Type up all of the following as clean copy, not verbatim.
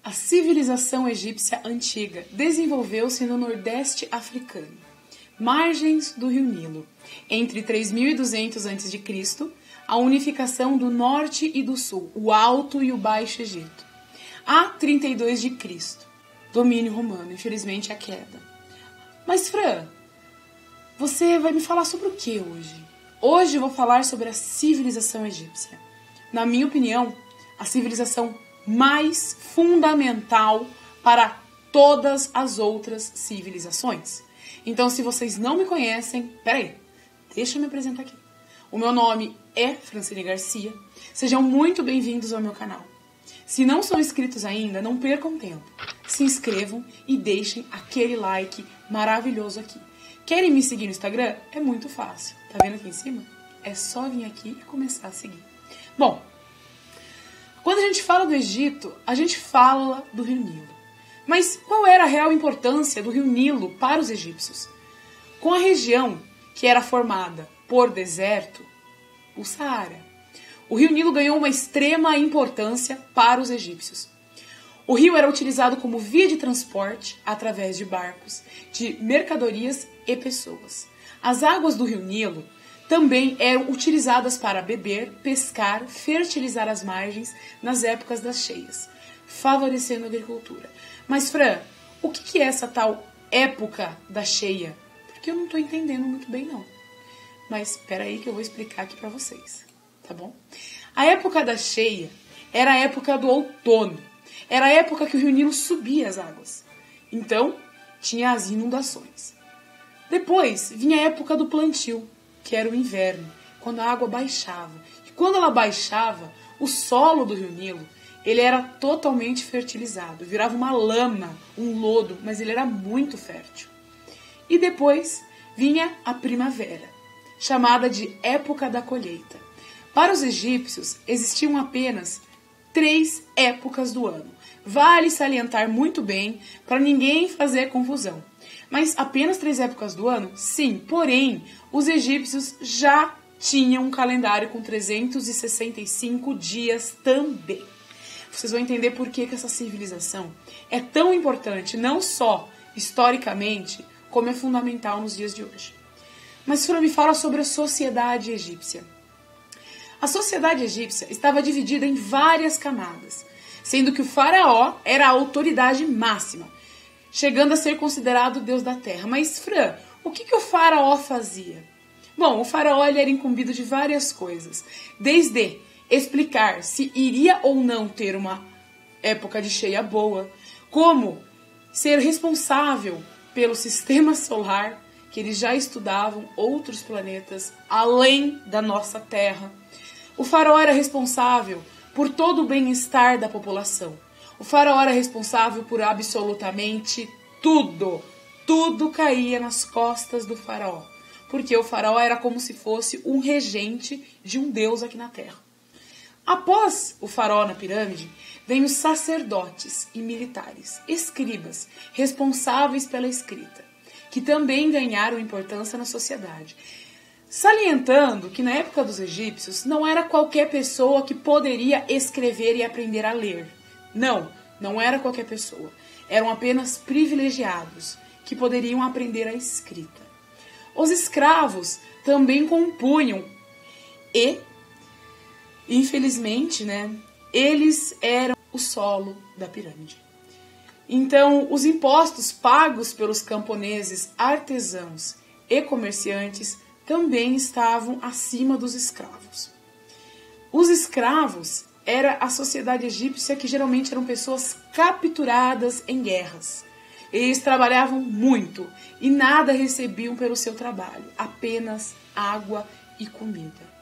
A civilização egípcia antiga desenvolveu-se no Nordeste africano, margens do rio Nilo, entre 3200 a.C., a unificação do Norte e do Sul, o Alto e o Baixo Egito. A 32 de Cristo, domínio romano, infelizmente a queda. Mas Fran, você vai me falar sobre o que hoje? Hoje eu vou falar sobre a civilização egípcia. Na minha opinião, a civilização mais fundamental para todas as outras civilizações. Então, se vocês não me conhecem, peraí, deixa eu me apresentar aqui. O meu nome é Francine Garcia. Sejam muito bem-vindos ao meu canal. Se não são inscritos ainda, não percam tempo. Se inscrevam e deixem aquele like maravilhoso aqui. Querem me seguir no Instagram? É muito fácil. Tá vendo aqui em cima? É só vir aqui e começar a seguir. Bom, quando a gente fala do Egito, a gente fala do rio Nilo. Mas qual era a real importância do rio Nilo para os egípcios? Com a região que era formada por deserto, o Saara, o rio Nilo ganhou uma extrema importância para os egípcios. O rio era utilizado como via de transporte através de barcos, de mercadorias e pessoas. As águas do rio Nilo também eram utilizadas para beber, pescar, fertilizar as margens nas épocas das cheias, favorecendo a agricultura. Mas, Fran, o que é essa tal época da cheia? Porque eu não estou entendendo muito bem, não. Mas espera aí que eu vou explicar aqui para vocês, tá bom? A época da cheia era a época do outono. Era a época que o rio Nilo subia as águas. Então, tinha as inundações. Depois, vinha a época do plantio, que era o inverno, quando a água baixava. E quando ela baixava, o solo do rio Nilo, ele era totalmente fertilizado, virava uma lama, um lodo, mas ele era muito fértil. E depois vinha a primavera, chamada de época da colheita. Para os egípcios, existiam apenas 3 épocas do ano. Vale salientar muito bem, para ninguém fazer confusão. Mas apenas 3 épocas do ano? Sim, porém, os egípcios já tinham um calendário com 365 dias também. Vocês vão entender por que essa civilização é tão importante, não só historicamente, como é fundamental nos dias de hoje. Mas Fran, me fala sobre a sociedade egípcia. A sociedade egípcia estava dividida em várias camadas, sendo que o faraó era a autoridade máxima, chegando a ser considerado o deus da terra. Mas, Fran, o que o faraó fazia? Bom, o faraó ele era incumbido de várias coisas, desde explicar se iria ou não ter uma época de cheia boa, como ser responsável pelo sistema solar, que eles já estudavam outros planetas além da nossa Terra. O faraó era responsável por todo o bem-estar da população. O faraó era responsável por absolutamente tudo. Tudo caía nas costas do faraó. Porque o faraó era como se fosse um regente de um deus aqui na Terra. Após o faraó na pirâmide, vem os sacerdotes e militares, escribas, responsáveis pela escrita, que também ganharam importância na sociedade. Salientando que na época dos egípcios não era qualquer pessoa que poderia escrever e aprender a ler. Não era qualquer pessoa. Eram apenas privilegiados que poderiam aprender a escrita. Os escravos também compunham e, infelizmente, eles eram o solo da pirâmide. Então, os impostos pagos pelos camponeses, artesãos e comerciantes também estavam acima dos escravos. Os escravos era a sociedade egípcia que geralmente eram pessoas capturadas em guerras. Eles trabalhavam muito e nada recebiam pelo seu trabalho, apenas água e comida.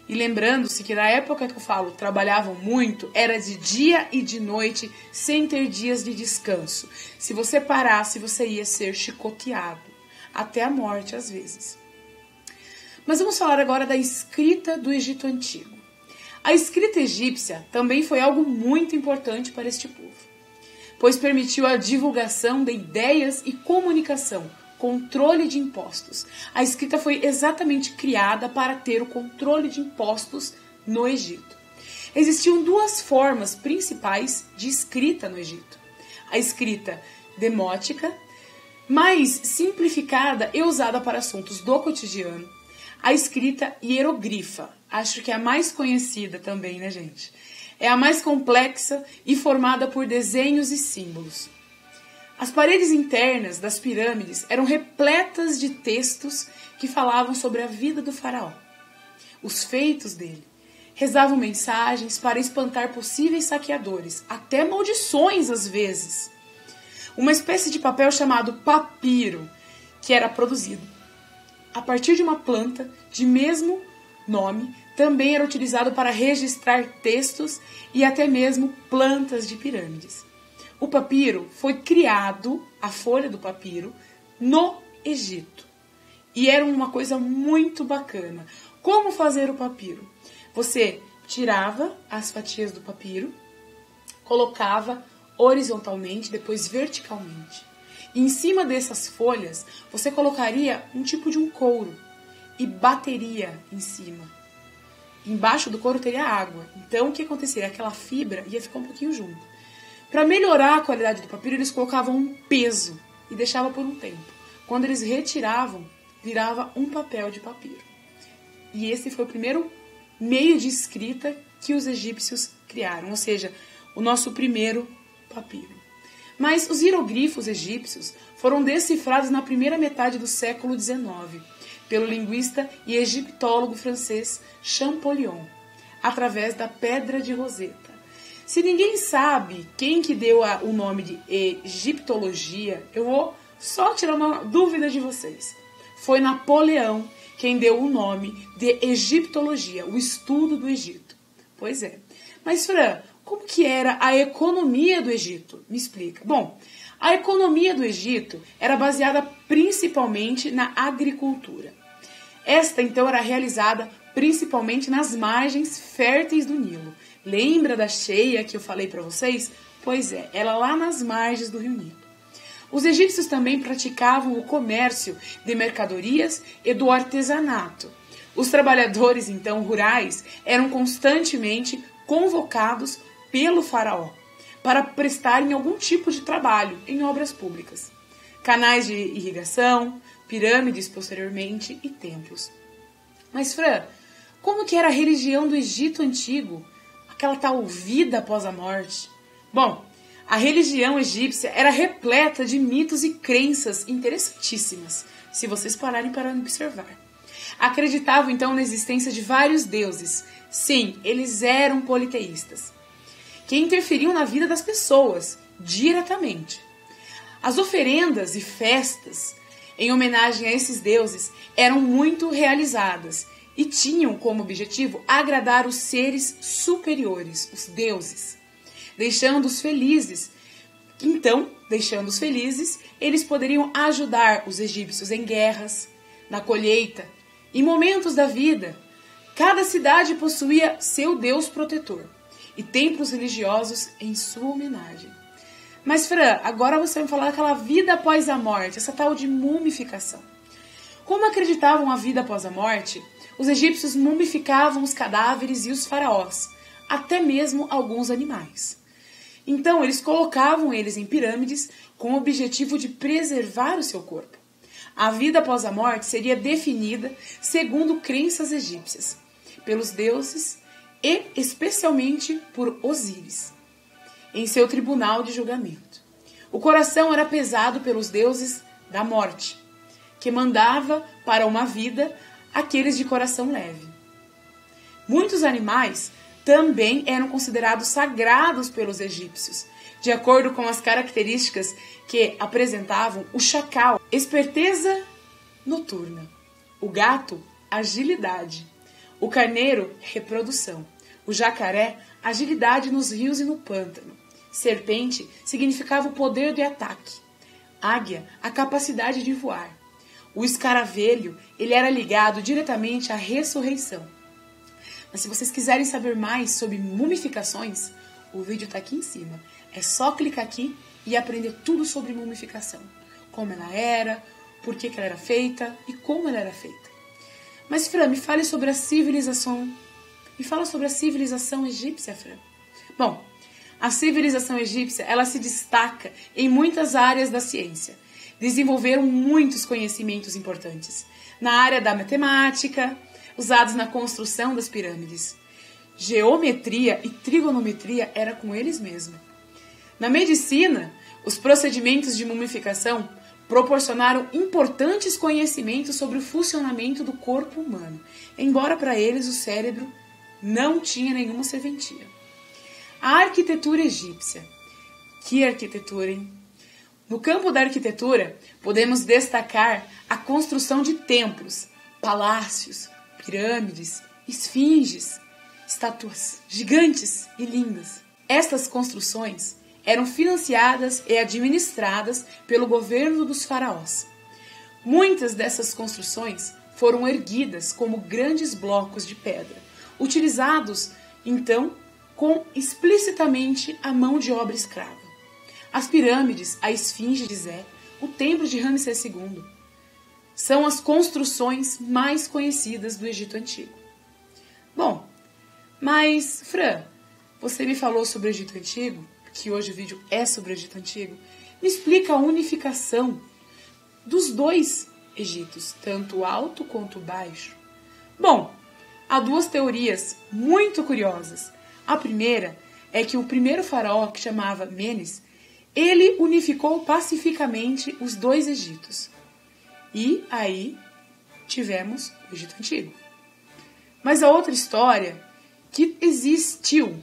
E lembrando-se que na época que eu falo trabalhavam muito, era de dia e de noite, sem ter dias de descanso. Se você parasse, você ia ser chicoteado, até a morte às vezes. Mas vamos falar agora da escrita do Egito Antigo. A escrita egípcia também foi algo muito importante para este povo, pois permitiu a divulgação de ideias e comunicação, controle de impostos. A escrita foi exatamente criada para ter o controle de impostos no Egito. Existiam duas formas principais de escrita no Egito. A escrita demótica, mais simplificada e usada para assuntos do cotidiano. A escrita hierogrifa, acho que é a mais conhecida também, né, gente? É a mais complexa e formada por desenhos e símbolos. As paredes internas das pirâmides eram repletas de textos que falavam sobre a vida do faraó, os feitos dele. Rezavam mensagens para espantar possíveis saqueadores, até maldições às vezes. Uma espécie de papel chamado papiro, que era produzido a partir de uma planta de mesmo nome, também era utilizado para registrar textos e até mesmo plantas de pirâmides. O papiro foi criado, a folha do papiro, no Egito. E era uma coisa muito bacana. Como fazer o papiro? Você tirava as fatias do papiro, colocava horizontalmente, depois verticalmente. E em cima dessas folhas, você colocaria um tipo de um couro e bateria em cima. Embaixo do couro teria água. Então, o que aconteceria? Aquela fibra ia ficar um pouquinho junto. Para melhorar a qualidade do papiro, eles colocavam um peso e deixavam por um tempo. Quando eles retiravam, virava um papel de papiro. E esse foi o primeiro meio de escrita que os egípcios criaram, ou seja, o nosso primeiro papiro. Mas os hieroglifos egípcios foram decifrados na primeira metade do século XIX pelo linguista e egiptólogo francês Champollion, através da Pedra de Roseta. Se ninguém sabe quem que deu o nome de egiptologia, eu vou só tirar uma dúvida de vocês. Foi Napoleão quem deu o nome de egiptologia, o estudo do Egito. Pois é. Mas, Fran, como que era a economia do Egito? Me explica. Bom, a economia do Egito era baseada principalmente na agricultura. Esta, então, era realizada principalmente nas margens férteis do Nilo. Lembra da cheia que eu falei para vocês? Pois é, ela lá nas margens do Rio Nilo. Os egípcios também praticavam o comércio de mercadorias e do artesanato. Os trabalhadores, então, rurais, eram constantemente convocados pelo faraó para prestarem algum tipo de trabalho em obras públicas. Canais de irrigação, pirâmides posteriormente e templos. Mas, Fran, como que era a religião do Egito Antigo? Aquela tal vida após a morte? Bom, a religião egípcia era repleta de mitos e crenças interessantíssimas, se vocês pararem para observar. Acreditavam então na existência de vários deuses. Sim, eles eram politeístas, que interferiam na vida das pessoas diretamente. As oferendas e festas em homenagem a esses deuses eram muito realizadas e tinham como objetivo agradar os seres superiores, os deuses, deixando-os felizes. Então, deixando-os felizes, eles poderiam ajudar os egípcios em guerras, na colheita, em momentos da vida. Cada cidade possuía seu deus protetor e templos religiosos em sua homenagem. Mas, Fran, agora você vai falar daquela vida após a morte, essa tal de mumificação. Como acreditavam a vida após a morte, os egípcios mumificavam os cadáveres e os faraós, até mesmo alguns animais. Então, eles colocavam eles em pirâmides com o objetivo de preservar o seu corpo. A vida após a morte seria definida segundo crenças egípcias, pelos deuses e especialmente por Osíris, em seu tribunal de julgamento. O coração era pesado pelos deuses da morte, que mandava para uma vida aqueles de coração leve. Muitos animais também eram considerados sagrados pelos egípcios, de acordo com as características que apresentavam o chacal, esperteza noturna, o gato, agilidade, o carneiro, reprodução, o jacaré, agilidade nos rios e no pântano, serpente significava o poder de ataque, águia, a capacidade de voar, o escaravelho, ele era ligado diretamente à ressurreição. Mas se vocês quiserem saber mais sobre mumificações, o vídeo está aqui em cima. É só clicar aqui e aprender tudo sobre mumificação. Como ela era, por que ela era feita e como ela era feita. Mas, Fran, me fale sobre a civilização Me fala sobre a civilização egípcia, Fran. Bom, a civilização egípcia, ela se destaca em muitas áreas da ciência. Desenvolveram muitos conhecimentos importantes na área da matemática, usados na construção das pirâmides. Geometria e trigonometria era com eles mesmos. Na medicina, os procedimentos de mumificação proporcionaram importantes conhecimentos sobre o funcionamento do corpo humano, embora para eles o cérebro não tinha nenhuma serventia. A arquitetura egípcia. Que arquitetura, hein? No campo da arquitetura, podemos destacar a construção de templos, palácios, pirâmides, esfinges, estátuas gigantes e lindas. Estas construções eram financiadas e administradas pelo governo dos faraós. Muitas dessas construções foram erguidas como grandes blocos de pedra, utilizados, então, com explicitamente a mão de obra escrava. As pirâmides, a esfinge de Gizé, o templo de Ramsés II, são as construções mais conhecidas do Egito Antigo. Bom, mas, Fran, você me falou sobre o Egito Antigo, que hoje o vídeo é sobre o Egito Antigo. Me explica a unificação dos dois Egitos, tanto o alto quanto o baixo. Bom, há duas teorias muito curiosas. A primeira é que o primeiro faraó, que chamava Menes, ele unificou pacificamente os dois Egitos. E aí tivemos o Egito Antigo. Mas a outra história, que existiu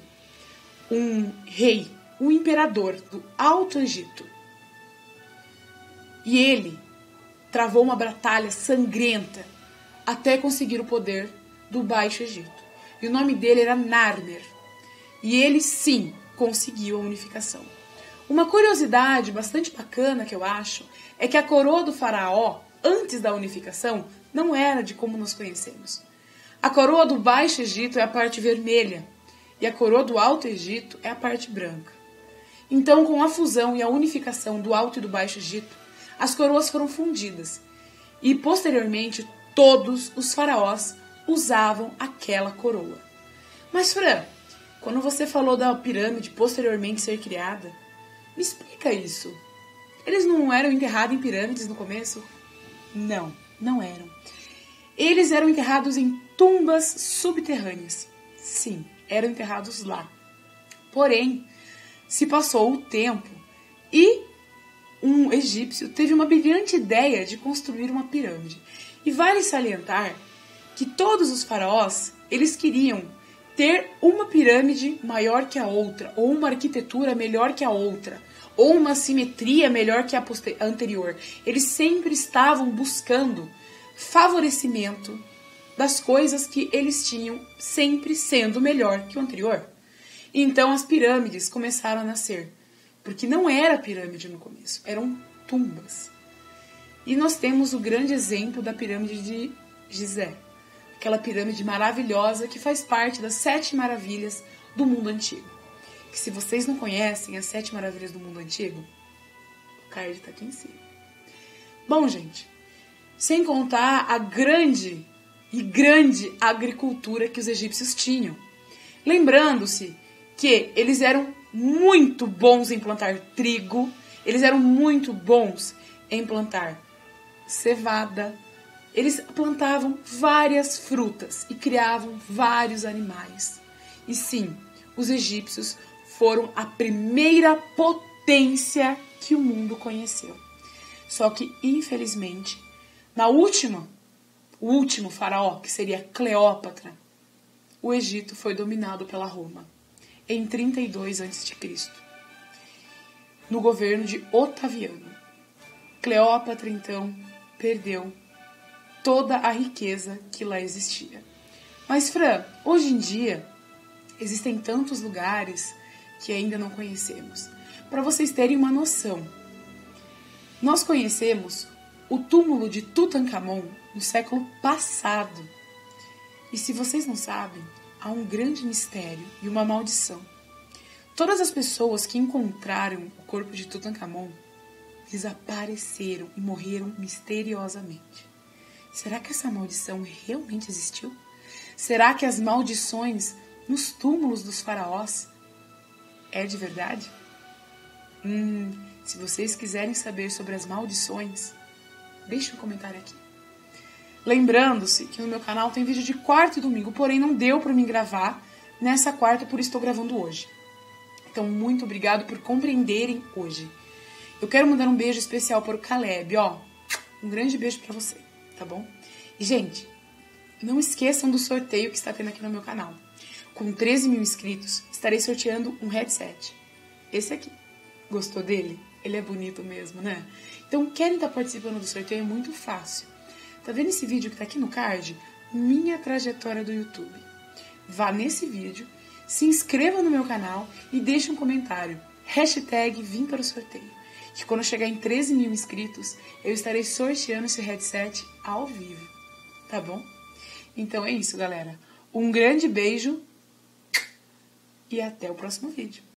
um rei, um imperador do Alto Egito. E ele travou uma batalha sangrenta até conseguir o poder do Baixo Egito. E o nome dele era Narmer. E ele, sim, conseguiu a unificação. Uma curiosidade bastante bacana que eu acho é que a coroa do faraó, antes da unificação, não era de como nós conhecemos. A coroa do Baixo Egito é a parte vermelha e a coroa do Alto Egito é a parte branca. Então, com a fusão e a unificação do Alto e do Baixo Egito, as coroas foram fundidas e, posteriormente, todos os faraós usavam aquela coroa. Mas, Fran, quando você falou da pirâmide posteriormente ser criada, me explica isso. Eles não eram enterrados em pirâmides no começo? Não, não eram. Eles eram enterrados em tumbas subterrâneas. Sim, eram enterrados lá. Porém, se passou o tempo e um egípcio teve uma brilhante ideia de construir uma pirâmide. E vale salientar que todos os faraós, eles queriam ter uma pirâmide maior que a outra, ou uma arquitetura melhor que a outra, ou uma simetria melhor que a anterior. Eles sempre estavam buscando favorecimento das coisas que eles tinham, sempre sendo melhor que o anterior. Então as pirâmides começaram a nascer, porque não era pirâmide no começo, eram tumbas. E nós temos o grande exemplo da pirâmide de Gizé, aquela pirâmide maravilhosa que faz parte das 7 maravilhas do mundo antigo. Que se vocês não conhecem as 7 maravilhas do mundo antigo, o card está aqui em cima. Bom, gente, sem contar a grande agricultura que os egípcios tinham. Lembrando-se que eles eram muito bons em plantar trigo, eles eram muito bons em plantar cevada, eles plantavam várias frutas e criavam vários animais. E sim, os egípcios foram a primeira potência que o mundo conheceu. Só que, infelizmente, o último faraó, que seria Cleópatra, o Egito foi dominado pela Roma em 32 a.C., no governo de Otaviano. Cleópatra, então, perdeu toda a riqueza que lá existia. Mas, Fran, hoje em dia, existem tantos lugares que ainda não conhecemos. Para vocês terem uma noção, nós conhecemos o túmulo de Tutankhamon no século passado. E se vocês não sabem, há um grande mistério e uma maldição. Todas as pessoas que encontraram o corpo de Tutankhamon desapareceram e morreram misteriosamente. Será que essa maldição realmente existiu? Será que as maldições nos túmulos dos faraós é de verdade? Se vocês quiserem saber sobre as maldições, deixe um comentário aqui. Lembrando-se que no meu canal tem vídeo de quarta e domingo, porém não deu para mim gravar nessa quarta, por isso estou gravando hoje. Então, muito obrigado por compreenderem hoje. Eu quero mandar um beijo especial para o Caleb, ó. Um grande beijo para você, tá bom? E, gente, não esqueçam do sorteio que está tendo aqui no meu canal. Com 13 mil inscritos, estarei sorteando um headset. Esse aqui. Gostou dele? Ele é bonito mesmo, né? Então, querem estar participando do sorteio? É muito fácil. Tá vendo esse vídeo que tá aqui no card? Minha trajetória do YouTube. Vá nesse vídeo, se inscreva no meu canal e deixe um comentário. Hashtag vim para o sorteio. Que quando chegar em 13 mil inscritos, eu estarei sorteando esse headset ao vivo. Tá bom? Então é isso, galera. Um grande beijo e até o próximo vídeo.